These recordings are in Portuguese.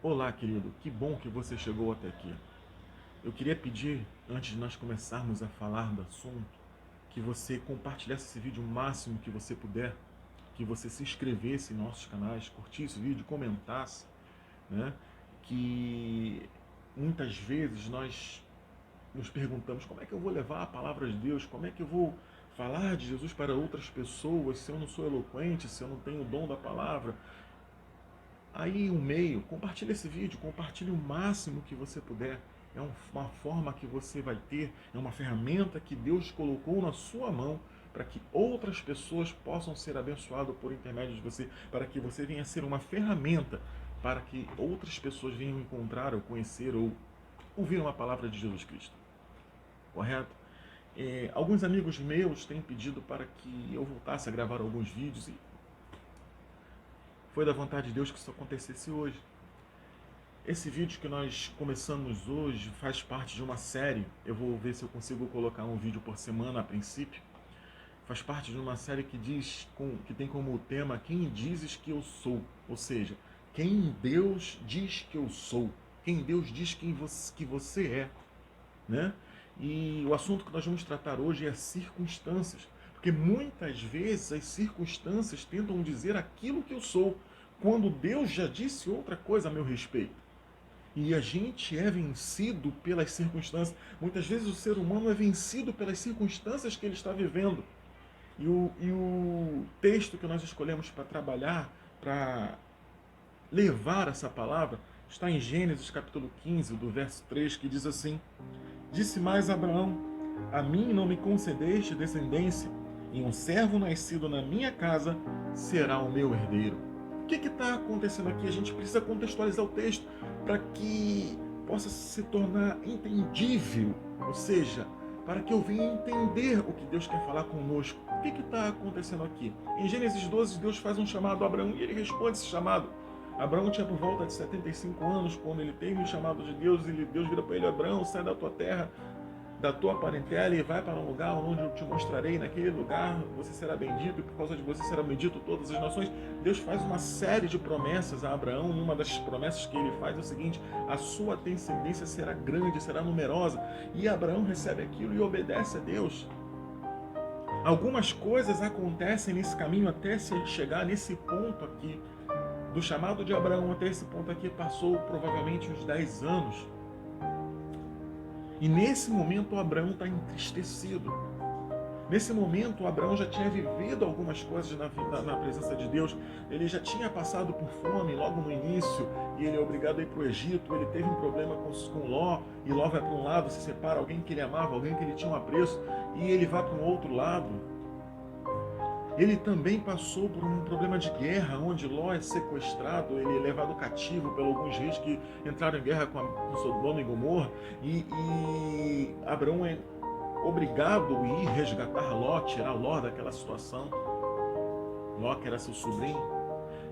Olá, querido, que bom que você chegou até aqui. Eu queria pedir, antes de nós começarmos a falar do assunto, que você compartilhasse esse vídeo o máximo que você puder, que você se inscrevesse em nossos canais, curtisse o vídeo, comentasse, né? Que muitas vezes nós nos perguntamos como é que eu vou levar a palavra de Deus, como é que eu vou falar de Jesus para outras pessoas se eu não sou eloquente, se eu não tenho o dom da palavra. Aí o meio, compartilhe esse vídeo, compartilhe o máximo que você puder. É uma forma que você vai ter, é uma ferramenta que Deus colocou na sua mão para que outras pessoas possam ser abençoadas por intermédio de você, para que você venha a ser uma ferramenta para que outras pessoas venham encontrar ou conhecer ou ouvir uma palavra de Jesus Cristo. Correto? Alguns amigos meus têm pedido para que eu voltasse a gravar alguns vídeos e foi da vontade de Deus que isso acontecesse hoje. Esse vídeo que nós começamos hoje faz parte de uma série. Eu vou ver se eu consigo colocar um vídeo por semana a princípio. Faz parte de uma série que tem como tema Quem dizes que eu sou? Ou seja, quem Deus diz que eu sou? Quem Deus diz que você é? Né? E o assunto que nós vamos tratar hoje é circunstâncias. Porque muitas vezes as circunstâncias tentam dizer aquilo que eu sou, quando Deus já disse outra coisa a meu respeito. E a gente é vencido pelas circunstâncias. Muitas vezes o ser humano é vencido pelas circunstâncias que ele está vivendo. E o texto que nós escolhemos para trabalhar, para levar essa palavra, está em Gênesis capítulo 15, do verso 3, que diz assim: Disse mais Abraão: A mim não me concedeste descendência, e um servo nascido na minha casa será o meu herdeiro. O que está acontecendo aqui? A gente precisa contextualizar o texto para que possa se tornar entendível, ou seja, para que eu venha entender o que Deus quer falar conosco. O que está acontecendo aqui? Em Gênesis 12, Deus faz um chamado a Abraão e ele responde esse chamado. Abraão tinha por volta de 75 anos quando ele teve o chamado de Deus. Deus vira para ele: Abraão, sai da tua terra, da tua parentela e vai para um lugar onde eu te mostrarei. Naquele lugar você será bendito e por causa de você será bendito todas as nações. Deus faz uma série de promessas a Abraão e uma das promessas que ele faz é o seguinte: a sua descendência será grande, será numerosa. E Abraão recebe aquilo e obedece a Deus. Algumas coisas acontecem nesse caminho até se chegar nesse ponto aqui. Do chamado de Abraão até esse ponto aqui passou provavelmente uns 10 anos. E nesse momento Abraão está entristecido. Nesse momento Abraão já tinha vivido algumas coisas na presença de Deus. Ele já tinha passado por fome logo no início e ele é obrigado a ir para o Egito. Ele teve um problema com Ló e Ló vai para um lado, se separa alguém que ele amava, alguém que ele tinha um apreço, e ele vai para um outro lado. Ele também passou por um problema de guerra, onde Ló é sequestrado, ele é levado cativo por alguns reis que entraram em guerra com Sodoma e Gomorra, e Abraão é obrigado a ir resgatar Ló, tirar Ló daquela situação. Ló, que era seu sobrinho.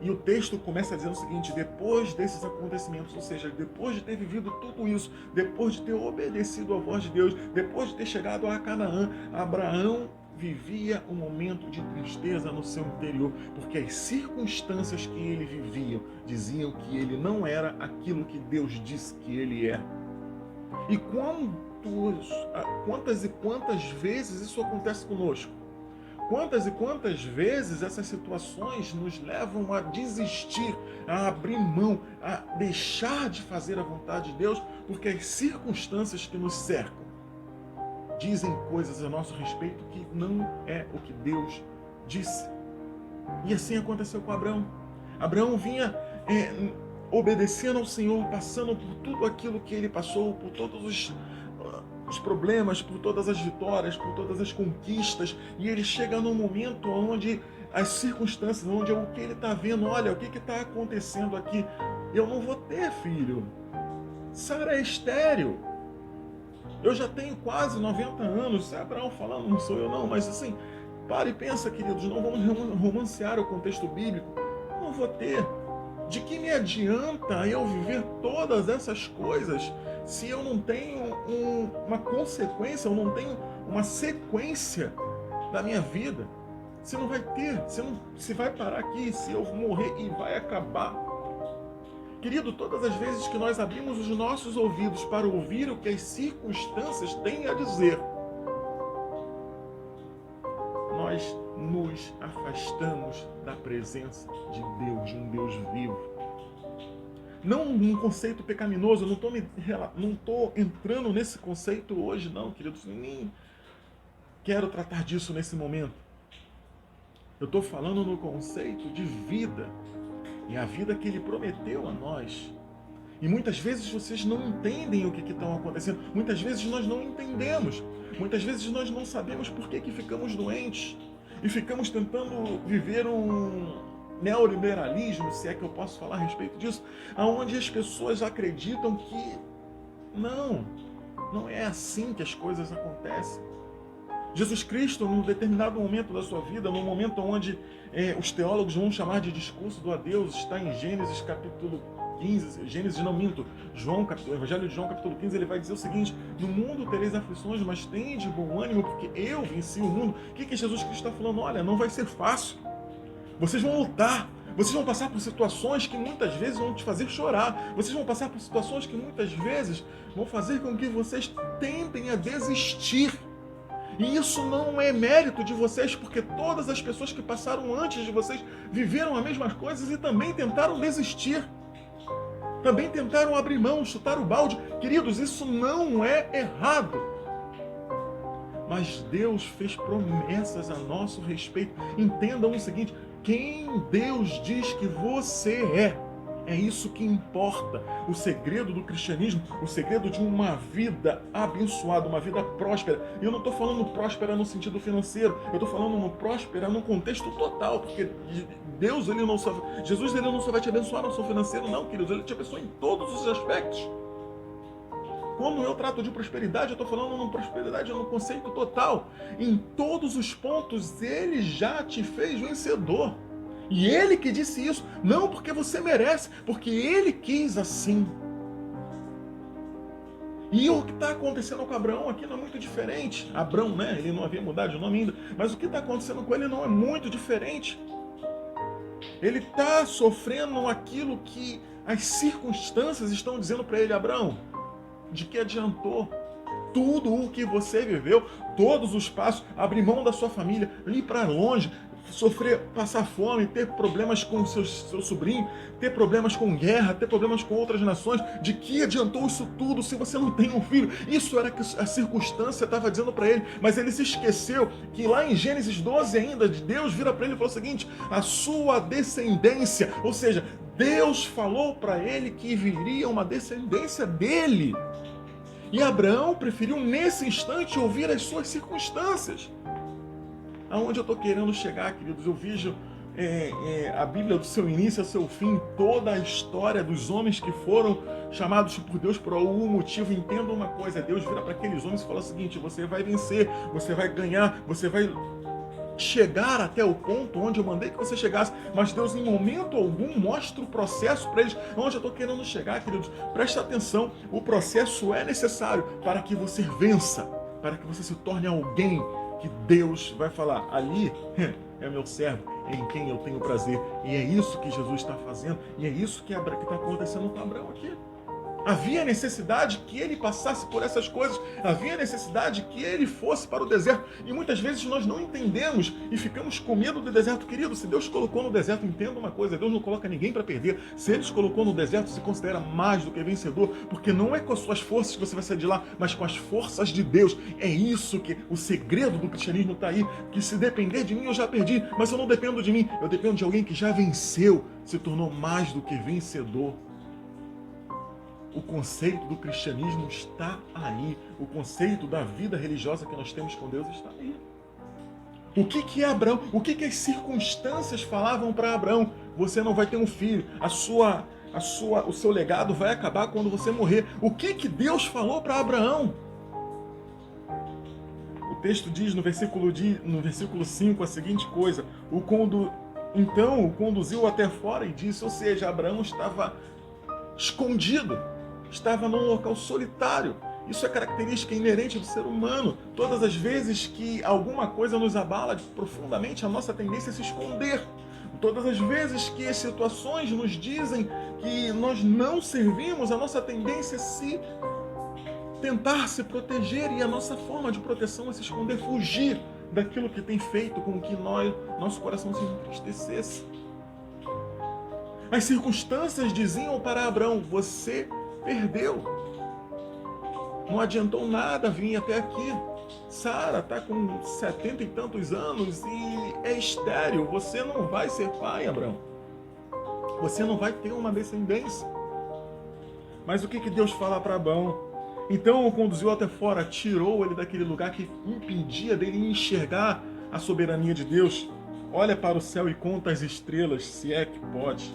E o texto começa dizendo o seguinte: depois desses acontecimentos, ou seja, depois de ter vivido tudo isso, depois de ter obedecido à voz de Deus, depois de ter chegado a Canaã, Abraão vivia um momento de tristeza no seu interior, porque as circunstâncias que ele vivia diziam que ele não era aquilo que Deus disse que ele é. E quantas e quantas vezes isso acontece conosco? Quantas e quantas vezes essas situações nos levam a desistir, a abrir mão, a deixar de fazer a vontade de Deus, porque as circunstâncias que nos cercam dizem coisas a nosso respeito que não é o que Deus disse. E assim aconteceu com Abraão. Abraão vinha obedecendo ao Senhor, passando por tudo aquilo que ele passou, por todos os problemas, por todas as vitórias, por todas as conquistas, e ele chega num momento onde as circunstâncias, onde o que ele está vendo, olha, o que está acontecendo aqui? Eu não vou ter filho. Sara é estéril. Eu já tenho quase 90 anos. É Abraão falando, não sou eu não, mas assim, para e pensa, queridos, não vamos romancear o contexto bíblico. Eu não vou ter. De que me adianta eu viver todas essas coisas se eu não tenho uma consequência, eu não tenho uma sequência da minha vida? Se não vai ter, se vai parar aqui, se eu morrer e vai acabar. Querido, todas as vezes que nós abrimos os nossos ouvidos para ouvir o que as circunstâncias têm a dizer, nós nos afastamos da presença de Deus, de um Deus vivo. Não um conceito pecaminoso, eu não estou entrando nesse conceito hoje, não, queridos, nem quero tratar disso nesse momento. Eu estou falando no conceito de vida, e a vida que Ele prometeu a nós. E muitas vezes vocês não entendem o que está acontecendo, muitas vezes nós não entendemos, muitas vezes nós não sabemos por que ficamos doentes, e ficamos tentando viver um neoliberalismo, se é que eu posso falar a respeito disso, onde as pessoas acreditam que não é assim que as coisas acontecem. Jesus Cristo, num determinado momento da sua vida, num momento onde os teólogos vão chamar de discurso do adeus, está em Gênesis capítulo 15, o Evangelho de João capítulo 15, ele vai dizer o seguinte: no mundo tereis aflições, mas tende bom ânimo, porque eu venci o mundo. O que Jesus Cristo está falando? Olha, não vai ser fácil. Vocês vão lutar, vocês vão passar por situações que muitas vezes vão te fazer chorar, vocês vão passar por situações que muitas vezes vão fazer com que vocês tentem a desistir. E isso não é mérito de vocês, porque todas as pessoas que passaram antes de vocês viveram as mesmas coisas e também tentaram desistir. Também tentaram abrir mão, chutar o balde. Queridos, isso não é errado. Mas Deus fez promessas a nosso respeito. Entendam o seguinte: quem Deus diz que você é isso que importa. O segredo do cristianismo, o segredo de uma vida abençoada, uma vida próspera. E eu não estou falando próspera no sentido financeiro, eu estou falando no próspera no contexto total, porque Jesus ele não só vai te abençoar no seu financeiro, não, queridos, ele te abençoa em todos os aspectos. Quando eu trato de prosperidade, eu estou falando de prosperidade no conceito total. Em todos os pontos, ele já te fez vencedor. E ele que disse isso, não porque você merece, porque ele quis assim. E o que está acontecendo com Abraão aqui não é muito diferente. Abrão, né? Ele não havia mudado de nome ainda. Mas o que está acontecendo com ele não é muito diferente. Ele está sofrendo aquilo que as circunstâncias estão dizendo para ele: Abraão, de que adiantou? Tudo o que você viveu, todos os passos, abrir mão da sua família, ir para longe, sofrer, passar fome, ter problemas com seu sobrinho, ter problemas com guerra, ter problemas com outras nações. De que adiantou isso tudo se você não tem um filho? Isso era que a circunstância estava dizendo para ele, mas ele se esqueceu que lá em Gênesis 12 ainda, Deus vira para ele e falou o seguinte: a sua descendência, ou seja, Deus falou para ele que viria uma descendência dele. E Abraão preferiu nesse instante ouvir as suas circunstâncias. Aonde eu estou querendo chegar, queridos? Eu vejo a Bíblia do seu início ao seu fim, toda a história dos homens que foram chamados por Deus por algum motivo. Entenda uma coisa: Deus vira para aqueles homens e fala o seguinte: você vai vencer, você vai ganhar, você vai chegar até o ponto onde eu mandei que você chegasse. Mas Deus em momento algum mostra o processo para eles. Onde eu estou querendo chegar, queridos? Preste atenção, o processo é necessário para que você vença, para que você se torne alguém que Deus vai falar: ali é meu servo, em quem eu tenho prazer. E é isso que Jesus está fazendo, e é isso que está acontecendo com Abraão aqui. Havia necessidade que ele passasse por essas coisas, havia necessidade que ele fosse para o deserto. E muitas vezes nós não entendemos e ficamos com medo do deserto. Querido, se Deus colocou no deserto, entenda uma coisa: Deus não coloca ninguém para perder. Se Ele te colocou no deserto, se considera mais do que vencedor, porque não é com as suas forças que você vai sair de lá, mas com as forças de Deus. É isso que o segredo do cristianismo está aí, que se depender de mim eu já perdi, mas eu não dependo de mim, eu dependo de alguém que já venceu, se tornou mais do que vencedor. O conceito do cristianismo está aí. O conceito da vida religiosa que nós temos com Deus está aí. O que é Abraão? O que as circunstâncias falavam para Abraão? Você não vai ter um filho. O seu legado vai acabar quando você morrer. O que Deus falou para Abraão? O texto diz no versículo 5 a seguinte coisa: então o conduziu até fora e disse, ou seja, Abraão estava escondido, estava num local solitário. Isso é característica inerente do ser humano. Todas as vezes que alguma coisa nos abala profundamente, a nossa tendência é se esconder. Todas as vezes que as situações nos dizem que nós não servimos, a nossa tendência é tentar se proteger, e a nossa forma de proteção é se esconder, fugir daquilo que tem feito com que nosso coração se entristecesse. As circunstâncias diziam para Abraão: você perdeu. Não adiantou nada vir até aqui. Sara está com 70 e tantos anos e é estéril. Você não vai ser pai, Abraão. Você não vai ter uma descendência. Mas o que Deus fala para Abraão? Então o conduziu até fora, tirou ele daquele lugar que impedia dele enxergar a soberania de Deus. Olha para o céu e conta as estrelas, se é que pode.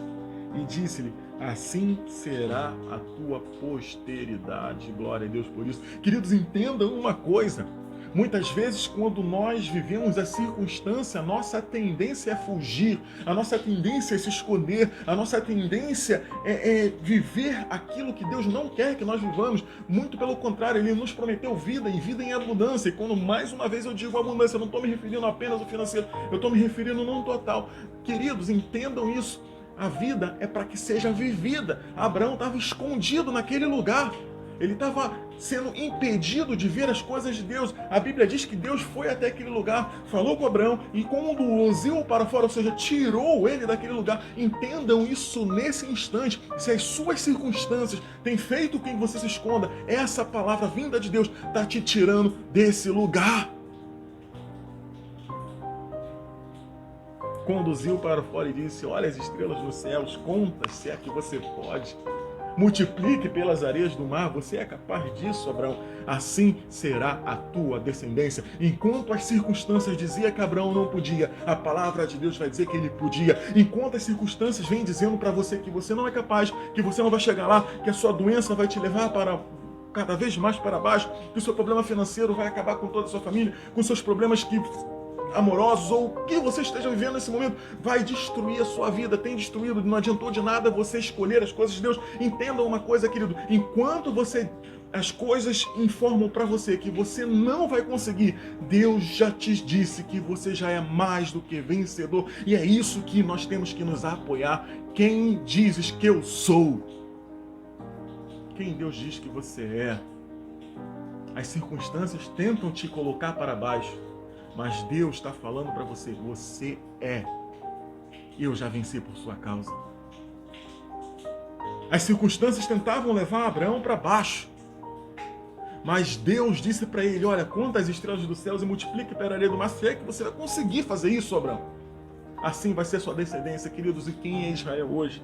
E disse-lhe: assim será a tua posteridade. Glória a Deus por isso. Queridos, entendam uma coisa. Muitas vezes, quando nós vivemos a circunstância, a nossa tendência é fugir, a nossa tendência é se esconder, a nossa tendência é viver aquilo que Deus não quer que nós vivamos. Muito pelo contrário, Ele nos prometeu vida e vida em abundância. E quando mais uma vez eu digo abundância, eu não estou me referindo apenas ao financeiro, eu estou me referindo no total. Queridos, entendam isso. A vida é para que seja vivida. Abraão estava escondido naquele lugar. Ele estava sendo impedido de ver as coisas de Deus. A Bíblia diz que Deus foi até aquele lugar, falou com Abraão e conduziu para fora, ou seja, tirou ele daquele lugar. Entendam isso nesse instante. Se as suas circunstâncias têm feito com que você se esconda, essa palavra vinda de Deus está te tirando desse lugar. Conduziu para fora e disse: olha as estrelas nos céus, conta se é que você pode. Multiplique pelas areias do mar, você é capaz disso, Abraão? Assim será a tua descendência. Enquanto as circunstâncias diziam que Abraão não podia, a palavra de Deus vai dizer que ele podia. Enquanto as circunstâncias vêm dizendo para você que você não é capaz, que você não vai chegar lá, que a sua doença vai te levar para cada vez mais para baixo, que o seu problema financeiro vai acabar com toda a sua família, com seus problemas amorosos, ou o que você esteja vivendo nesse momento, vai destruir a sua vida, tem destruído, não adiantou de nada você escolher as coisas de Deus. Entenda uma coisa, querido, enquanto as coisas informam para você que você não vai conseguir, Deus já te disse que você já é mais do que vencedor, e é isso que nós temos que nos apoiar. Quem dizes que eu sou? Quem Deus diz que você é? As circunstâncias tentam te colocar para baixo, mas Deus está falando para você: você é. Eu já venci por sua causa. As circunstâncias tentavam levar Abraão para baixo, mas Deus disse para ele: olha, conta as estrelas dos céus e multiplique pela areia do mar. Se é que você vai conseguir fazer isso, Abraão. Assim vai ser sua descendência, queridos. E quem é Israel hoje?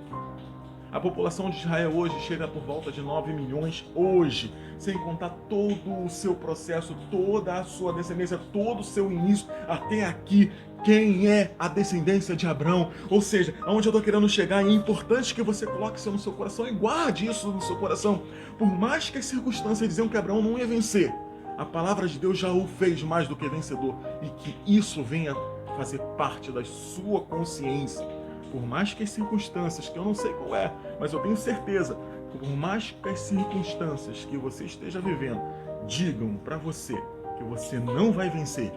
A população de Israel hoje chega por volta de 9 milhões hoje, sem contar todo o seu processo, toda a sua descendência, todo o seu início até aqui. Quem é a descendência de Abraão? Ou seja, aonde eu estou querendo chegar, é importante que você coloque isso no seu coração e guarde isso no seu coração. Por mais que as circunstâncias diziam que Abraão não ia vencer, a palavra de Deus já o fez mais do que vencedor, e que isso venha fazer parte da sua consciência. Por mais que as circunstâncias, que eu não sei qual é, mas eu tenho certeza, por mais que as circunstâncias que você esteja vivendo digam para você que você não vai vencer,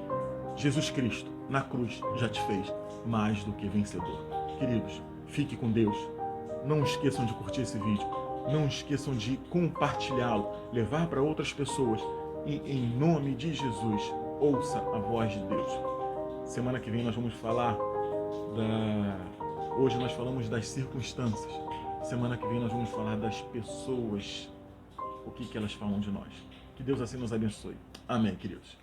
Jesus Cristo na cruz já te fez mais do que vencedor. Queridos, fique com Deus. Não esqueçam de curtir esse vídeo. Não esqueçam de compartilhá-lo, levar para outras pessoas. E em nome de Jesus, ouça a voz de Deus. Semana que vem nós vamos falar Hoje nós falamos das circunstâncias. Semana que vem nós vamos falar das pessoas. O que elas falam de nós. Que Deus assim nos abençoe. Amém, queridos.